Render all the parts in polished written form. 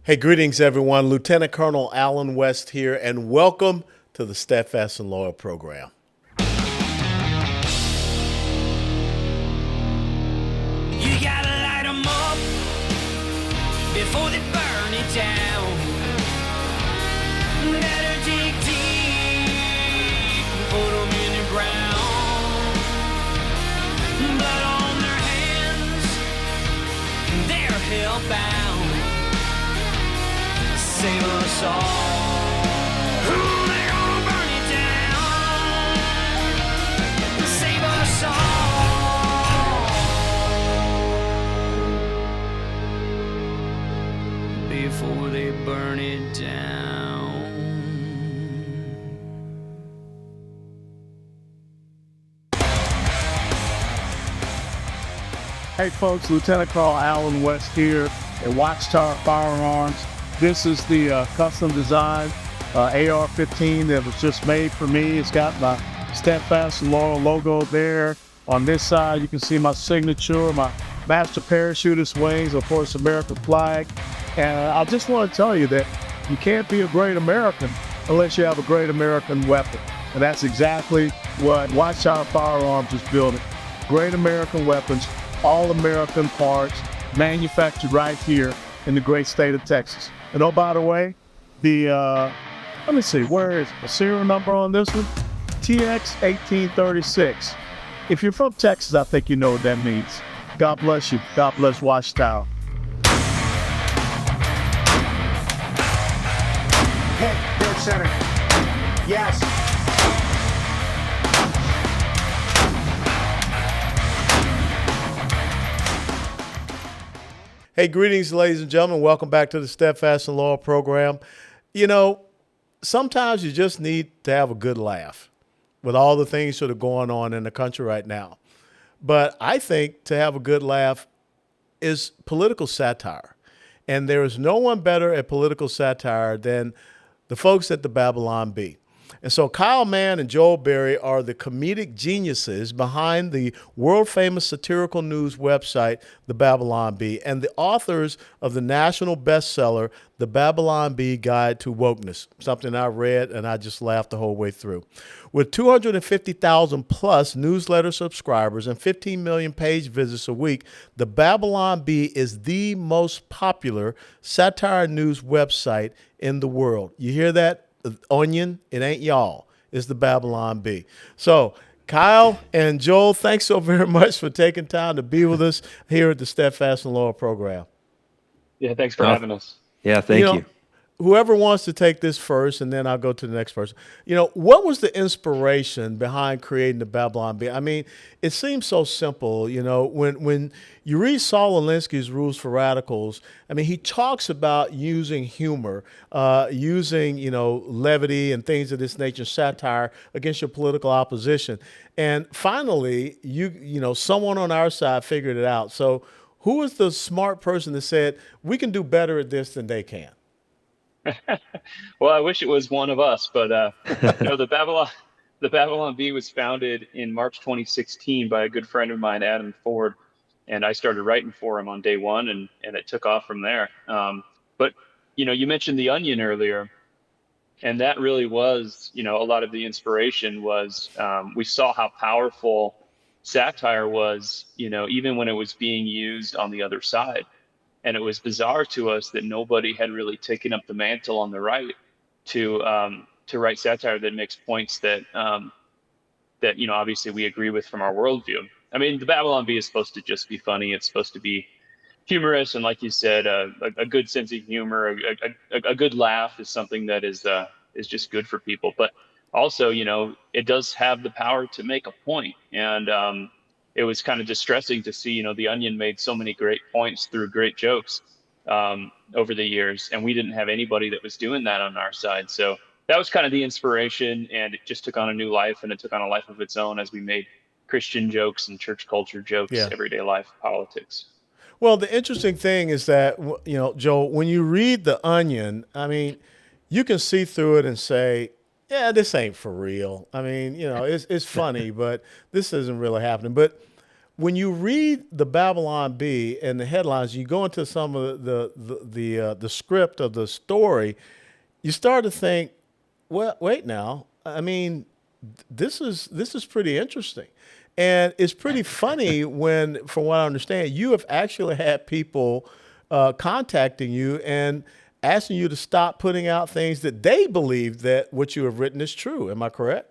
Hey, greetings, everyone. Lieutenant Colonel Alan West here, and welcome to the Steadfast and Loyal program. You gotta light 'em up before they burn it down. Better dig deep and put 'em in the ground. Blood on their hands, they're hellbound. Save us all. Ooh, they're gonna burn it down. Save us all before they burn it down. Hey folks, Lieutenant Colonel Alan West here at Watchtower Firearms. This is the custom design AR-15 that was just made for me. It's got my Steadfast and Loyal logo there. On this side, you can see my signature, my master parachutist wings, of course, American flag. And I just want to tell you that you can't be a great American unless you have a great American weapon. And that's exactly what Watchtower Firearms is building. Great American weapons, all American parts, manufactured right here in the great state of Texas. And oh, by the way, let me see, where is the serial number on this one? TX1836. If you're from Texas, I think you know what that means. God bless you. God bless Watchtower. Hit, dead center. Yes. Hey, greetings, ladies and gentlemen. Welcome back to the Steadfast and Loyal program. You know, sometimes you just need to have a good laugh with all the things that are going on in the country right now. But I think to have a good laugh is political satire. And there is no one better at political satire than the folks at the Babylon Bee. And so Kyle Mann and Joel Berry are the comedic geniuses behind the world-famous satirical news website, The Babylon Bee, and the authors of the national bestseller, The Babylon Bee Guide to Wokeness, something I read and I just laughed the whole way through. With 250,000 plus newsletter subscribers and 15 million page visits a week, The Babylon Bee is the most popular satire news website in the world. You hear that? Onion, it ain't y'all. It's the Babylon Bee. So, Kyle and Joel, thanks so very much for taking time to be with us here at the Steadfast and Loyal program. Yeah, thanks for having us. Yeah, thank you. Whoever wants to take this first, and then I'll go to the next person. You know, what was the inspiration behind creating the Babylon Bee? I mean, it seems so simple. You know, when you read Saul Alinsky's Rules for Radicals, I mean, he talks about using humor, using, levity and things of this nature, satire against your political opposition. And finally, someone on our side figured it out. So who was the smart person that said, we can do better at this than they can? Well, I wish it was one of us, but the Babylon Bee was founded in March 2016 by a good friend of mine, Adam Ford, and I started writing for him on day one, and it took off from there. But you mentioned the Onion earlier, and that really was, a lot of the inspiration was we saw how powerful satire was, even when it was being used on the other side. And it was bizarre to us that nobody had really taken up the mantle on the right to write satire that makes points that obviously we agree with from our worldview. I mean, the Babylon Bee is supposed to just be funny. It's supposed to be humorous, and like you said, a good sense of humor, a good laugh is something that is just good for people. But also, it does have the power to make a point, and it was kind of distressing to see, the Onion made so many great points through great jokes over the years, and we didn't have anybody that was doing that on our side. So that was kind of the inspiration, and it just took on a new life, and it took on a life of its own as we made Christian jokes and church culture jokes, everyday life politics. Well, the interesting thing is that, Joel, when you read The Onion, I mean, you can see through it and say, yeah, this ain't for real. I mean, it's funny, but this isn't really happening. But when you read the Babylon Bee and the headlines, you go into some of the script of the story, you start to think, well, wait now. I mean, this is pretty interesting, and it's pretty funny when, from what I understand, you have actually had people contacting you and asking you to stop putting out things that they believe that what you have written is true. Am I correct?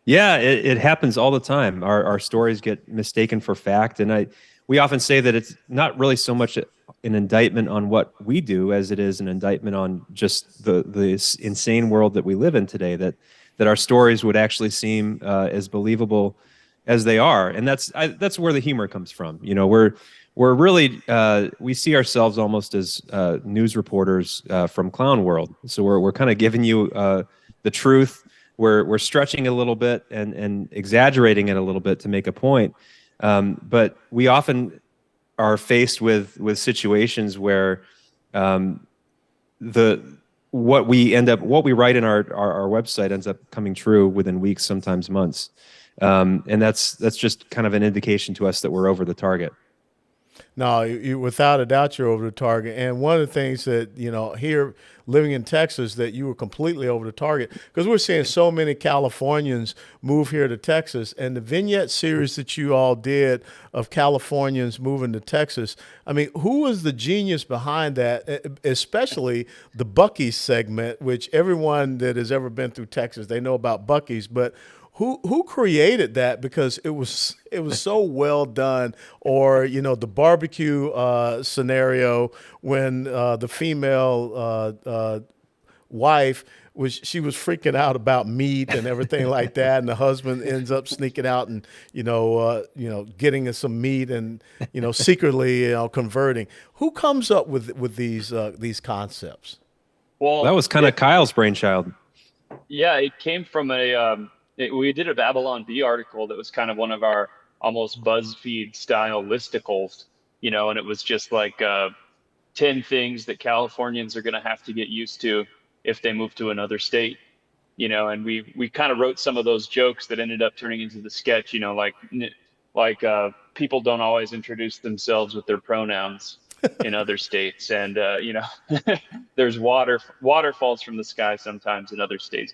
Yeah, it happens all the time. Our stories get mistaken for fact, and we often say that it's not really so much an indictment on what we do as it is an indictment on just the insane world that we live in today. That our stories would actually seem as believable as they are, and that's where the humor comes from. You know, we're really we see ourselves almost as news reporters from Clown World. So we're kind of giving you the truth. We're stretching it a little bit and exaggerating it a little bit to make a point. But we often are faced with situations where what we write in our website ends up coming true within weeks, sometimes months. And that's just kind of an indication to us that we're over the target. No, without a doubt, you're over the target. And one of the things that, here living in Texas, that you were completely over the target, because we're seeing so many Californians move here to Texas. And the vignette series that you all did of Californians moving to Texas, I mean, who was the genius behind that, especially the Buc-ee's segment, which everyone that has ever been through Texas, they know about Buc-ee's, but who created that? Because it was so well done. Or the barbecue scenario when the female wife was freaking out about meat and everything like that, and the husband ends up sneaking out and getting us some meat and secretly converting. Who comes up with these concepts? Well, that was kind of Kyle's brainchild. Yeah, it came from we did a Babylon Bee article that was kind of one of our almost BuzzFeed style listicles, and it was just like 10 things that Californians are going to have to get used to if they move to another state, and we kind of wrote some of those jokes that ended up turning into the sketch, like people don't always introduce themselves with their pronouns in other states. And, there's water falls from the sky sometimes in other states.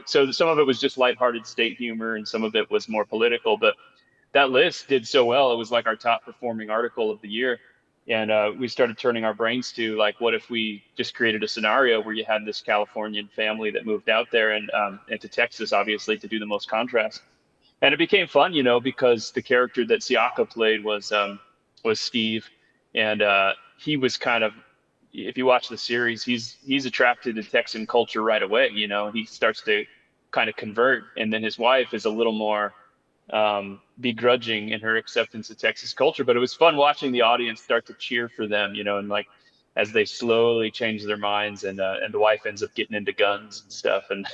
So some of it was just lighthearted state humor and some of it was more political, but that list did so well. It was like our top performing article of the year. And we started turning our brains to, like, what if we just created a scenario where you had this Californian family that moved out there and to Texas, obviously, to do the most contrast. And it became fun, because the character that Siaka played was Steve. And he was kind of, if you watch the series, he's attracted to Texan culture right away. He starts to kind of convert, and then his wife is a little more begrudging in her acceptance of Texas culture. But it was fun watching the audience start to cheer for them, and like as they slowly change their minds, and the wife ends up getting into guns and stuff, and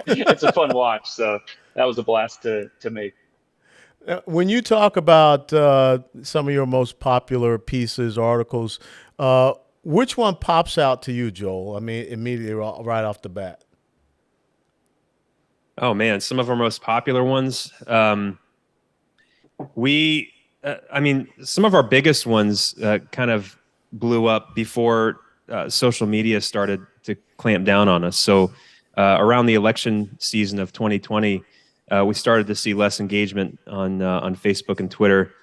it's a fun watch. So that was a blast to make. When you talk about some of your most popular pieces, articles, which one pops out to you, Joel? I mean, immediately right off the bat. Oh man, some of our most popular ones. Some of our biggest ones kind of blew up before social media started to clamp down on us. So around the election season of 2020, we started to see less engagement on Facebook and Twitter,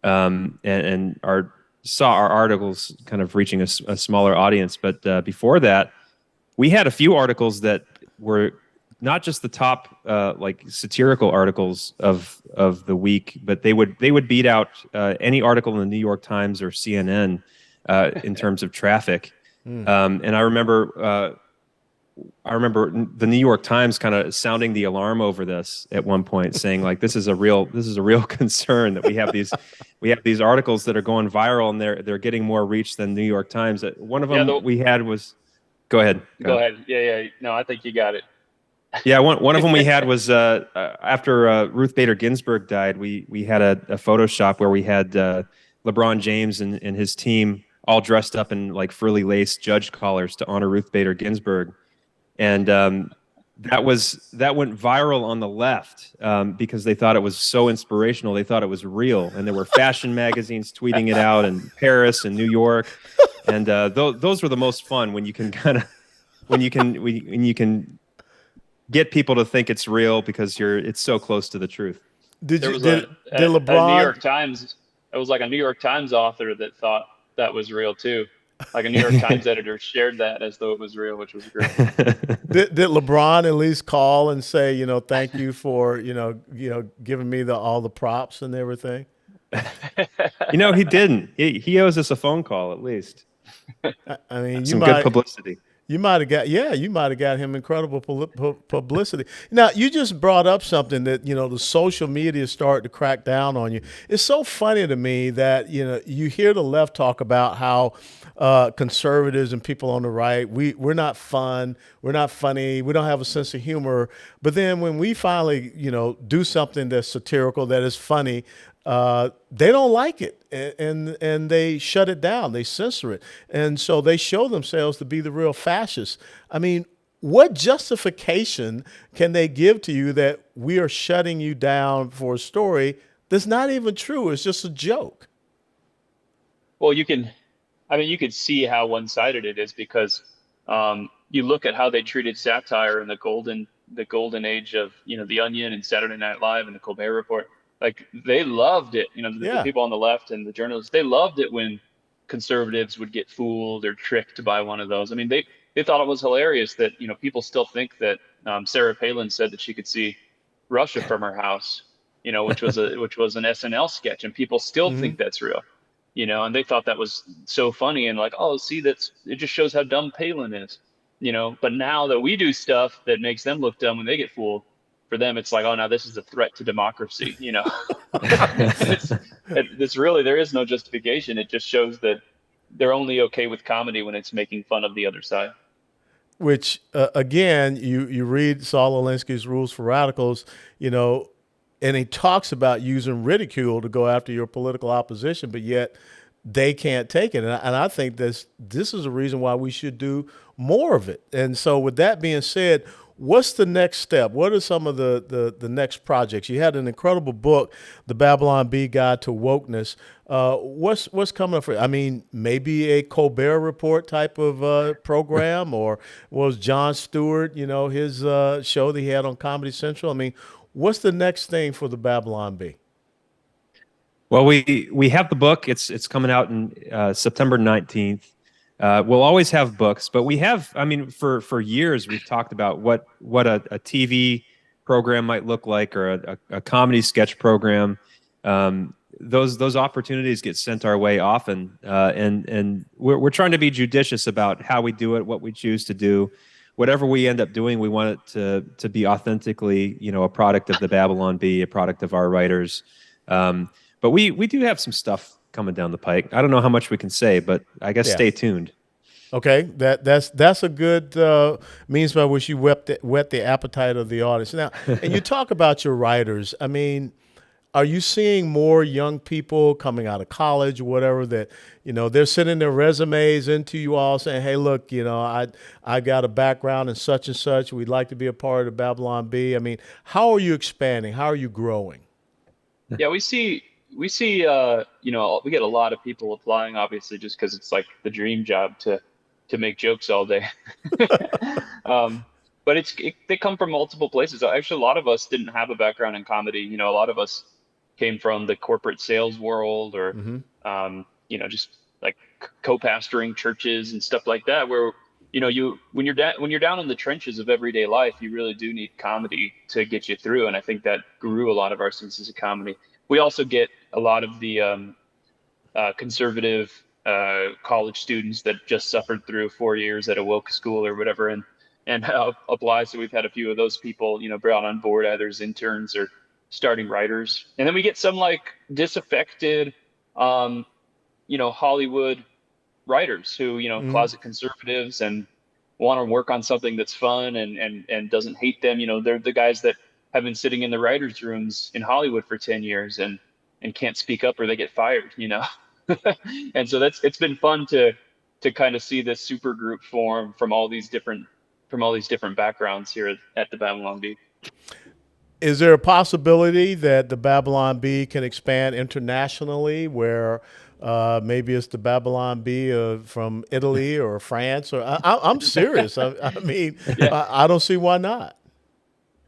and saw our articles kind of reaching a smaller audience. But before that, we had a few articles that were not just the top like satirical articles of the week, but they would beat out any article in the New York Times or CNN in terms of traffic. And I remember the New York Times kind of sounding the alarm over this at one point, saying like, this is a real concern that we have these articles that are going viral and they're getting more reach than New York Times. One of them we had was, go ahead. Go ahead. Yeah. No, I think you got it. Yeah, one of them we had was after Ruth Bader Ginsburg died. We had a Photoshop where we had LeBron James and his team all dressed up in like frilly lace judge collars to honor Ruth Bader Ginsburg. And that went viral on the left because they thought it was so inspirational. They thought it was real, and there were fashion magazines tweeting it out in Paris and New York, and those were the most fun when you can when you can get people to think it's real because it's so close to the truth. Did There you was did, did a New LeBron? York Times. It was like a New York Times author that thought that was real too. Like a New York Times editor shared that as though it was real, which was great. Did LeBron at least call and say, thank you for, giving me all the props and everything? He didn't. He owes us a phone call at least. I mean, Some good publicity. You might have got him incredible publicity. Now, you just brought up something that, the social media started to crack down on you. It's so funny to me that, you hear the left talk about how conservatives and people on the right, we're not fun, we're not funny, we don't have a sense of humor. But then when we finally, do something that's satirical, that is funny, they don't like it, and they shut it down, they censor it, and so they show themselves to be the real fascists. I mean, what justification can they give to you that we are shutting you down for a story that's not even true? It's just a joke. Well, you could see how one-sided it is because you look at how they treated satire in the golden age of The Onion and Saturday Night Live and the Colbert Report. Like they loved it, the people on the left and the journalists, they loved it when conservatives would get fooled or tricked by one of those. I mean, they thought it was hilarious that, people still think that Sarah Palin said that she could see Russia from her house, which was an SNL sketch, and people still think that's real, and they thought that was so funny and like, oh, see, it just shows how dumb Palin is, but now that we do stuff that makes them look dumb when they get fooled, for them, it's like, oh, now this is a threat to democracy. It's really, there is no justification. It just shows that they're only okay with comedy when it's making fun of the other side. Which, again, you read Saul Alinsky's Rules for Radicals, and he talks about using ridicule to go after your political opposition, but yet they can't take it. And I think this is a reason why we should do more of it. And so with that being said, what's the next step? What are some of the next projects? You had an incredible book, The Babylon Bee Guide to Wokeness. What's coming up for you? I mean, maybe a Colbert Report type of program, or was Jon Stewart, his show that he had on Comedy Central? I mean, what's the next thing for The Babylon Bee? Well, we have the book. It's coming out in September 19th. We'll always have books, but we have, I mean, for years, we've talked about what a TV program might look like, or a comedy sketch program. Those opportunities get sent our way often. And we're trying to be judicious about how we do it, what we choose to do. Whatever we end up doing, we want it to be authentically, a product of the Babylon Bee, a product of our writers. But we do have some stuff coming down the pike. I don't know how much we can say, but I guess stay tuned. Okay, that's a good means by which you whet the appetite of the audience. Now, and you talk about your writers. I mean, are you seeing more young people coming out of college or whatever that, they're sending their resumes into you all saying, hey, look, I got a background in such and such. We'd like to be a part of the Babylon Bee. I mean, how are you expanding? How are you growing? Yeah, we see, we get a lot of people applying, obviously, just because it's like the dream job to make jokes all day. But they come from multiple places. Actually, a lot of us didn't have a background in comedy. A lot of us came from the corporate sales world, or just like co-pastoring churches and stuff like that, where when you're down in the trenches of everyday life, you really do need comedy to get you through. And I think that grew a lot of our senses of comedy. We also get a lot of the conservative college students that just suffered through 4 years at a woke school or whatever, and apply. So we've had a few of those people, brought on board either as interns or starting writers. And then we get some like disaffected, Hollywood writers who, closet conservatives and want to work on something that's fun and doesn't hate them. They're the guys that have been sitting in the writers' rooms in Hollywood for 10 years and can't speak up or they get fired, And so it's been fun to kind of see this super group form from all these different all these different backgrounds here at the Babylon Bee. Is there a possibility that the Babylon Bee can expand internationally, where maybe it's the Babylon Bee from Italy or France? Or I'm serious. I mean, Yeah. I don't see why not.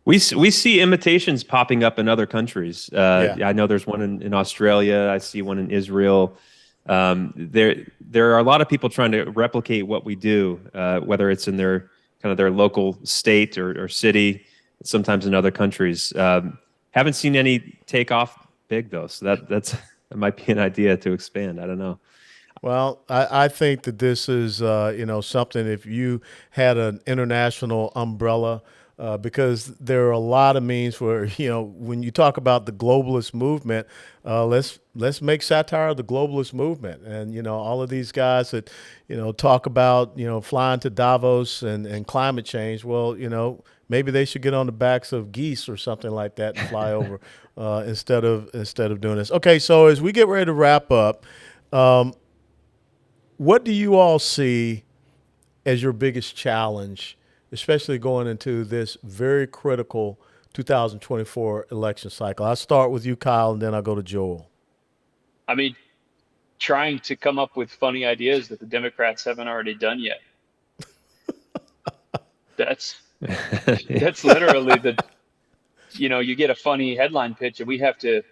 We see imitations popping up in other countries. Yeah. I know there's one in Australia. I see one in Israel. There are a lot of people trying to replicate what we do, whether it's in their local state or city, sometimes in other countries. Haven't seen any take off big though, so that might be an idea to expand. I don't know. Well, I think that this is, something, if you had an international umbrella, because there are a lot of means where, when you talk about the globalist movement, let's make satire of the globalist movement. And, all of these guys that, talk about, flying to Davos and climate change. Well, maybe they should get on the backs of geese or something like that and fly over instead of doing this. Okay, so as we get ready to wrap up, what do you all see as your biggest challenge, especially going into this very critical 2024 election cycle? I'll start with you, Kyle, and then I'll go to Joel. I mean, trying to come up with funny ideas that the Democrats haven't already done yet. That's literally you get a funny headline pitch and we have to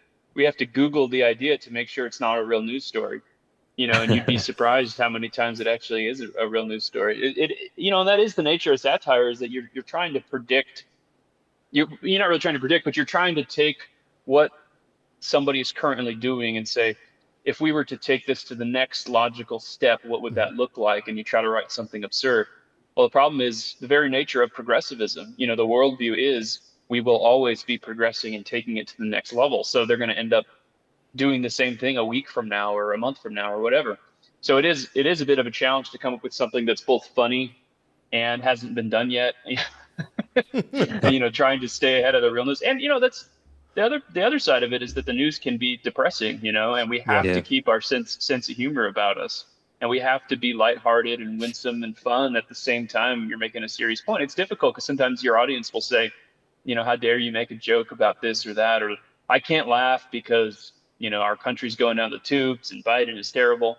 Google the idea to make sure it's not a real news story. And you'd be surprised how many times it actually is a real news story. And that is the nature of satire, is that you're trying to predict. You're not really trying to predict, but you're trying to take what somebody is currently doing and say, if we were to take this to the next logical step, what would that look like? And you try to write something absurd. Well, the problem is the very nature of progressivism. The worldview is we will always be progressing and taking it to the next level. So they're going to end up doing the same thing a week from now or a month from now or whatever. So it is a bit of a challenge to come up with something that's both funny and hasn't been done yet. Trying to stay ahead of the realness. And that's the other side of it, is that the news can be depressing, and we have to keep our sense of humor about us. And we have to be lighthearted and winsome and fun at the same time you're making a serious point. It's difficult because sometimes your audience will say, how dare you make a joke about this or that, or I can't laugh because our country's going down the tubes and Biden is terrible.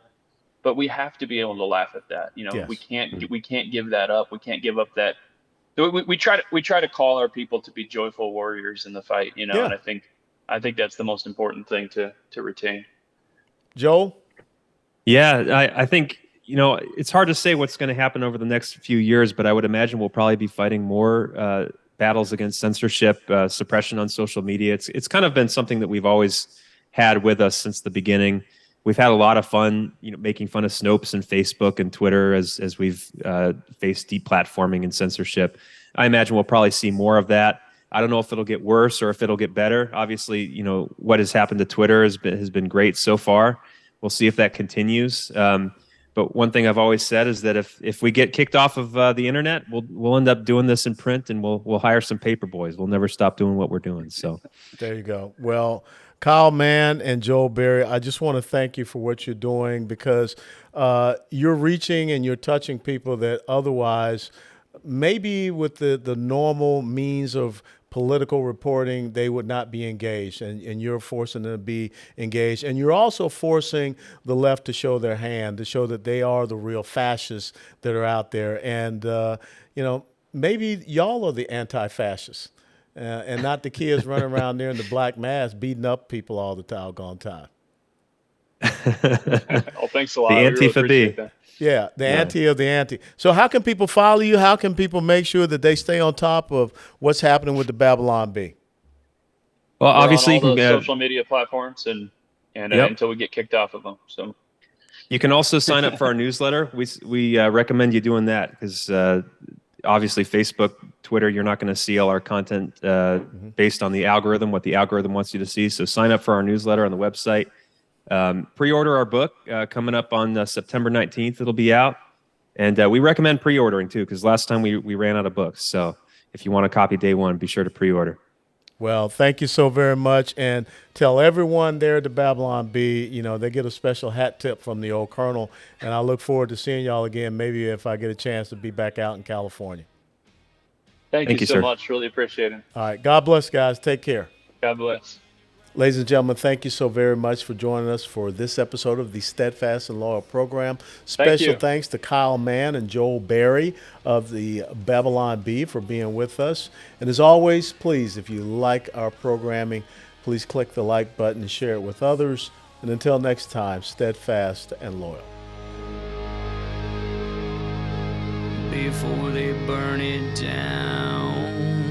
But we have to be able to laugh at that. Yes. We can't give that up. We can't give up that. We try to call our people to be joyful warriors in the fight, and I think that's the most important thing to retain. Joel? Yeah, I think, it's hard to say what's going to happen over the next few years, but I would imagine we'll probably be fighting more battles against censorship, suppression on social media. It's kind of been something that we've always had with us since the beginning. We've had a lot of fun, making fun of Snopes and Facebook and Twitter as we've faced deplatforming and censorship. I imagine we'll probably see more of that. I don't know if it'll get worse or if it'll get better. Obviously, what has happened to Twitter has been great so far. We'll see if that continues. But one thing I've always said is that if we get kicked off of the internet, we'll end up doing this in print, and we'll hire some paper boys. We'll never stop doing what we're doing. So there you go. Well, Kyle Mann and Joel Berry, I just want to thank you for what you're doing, because you're reaching and you're touching people that otherwise, maybe with the normal means of political reporting, they would not be engaged, and you're forcing them to be engaged. And you're also forcing the left to show their hand, to show that they are the real fascists that are out there. And, maybe y'all are the anti-fascists. And not the kids running around there in the black mask beating up people all the doggone time. Oh, thanks a lot. The I really Antifa appreciate B. that. Yeah, the anti of the anti. So how can people follow you? How can people make sure that they stay on top of what's happening with the Babylon Bee? Well, We're obviously, on all you the can social media platforms and Yep. until we get kicked off of them. So you can also sign up for our newsletter. We recommend you doing that because obviously Facebook, Twitter, you're not going to see all our content based on the algorithm, what the algorithm wants you to see. So sign up for our newsletter on the website. Pre-order our book coming up on September 19th. It'll be out. And we recommend pre-ordering too, because last time we ran out of books. So if you want a copy day one, be sure to pre-order. Well, thank you so very much. And tell everyone there at the Babylon Bee, they get a special hat tip from the old Colonel. And I look forward to seeing y'all again, maybe if I get a chance to be back out in California. Thank Thank you you, so sir. much. Really appreciate it. All right. God bless, guys. Take care. God bless. Ladies and gentlemen, thank you so very much for joining us for this episode of the Steadfast and Loyal program. Special you. thanks to Kyle Mann and Joel Berry of the Babylon Bee for being with us. And as always, please, if you like our programming, please click the like button and share it with others. And until next time, steadfast and loyal. Before they burn it down.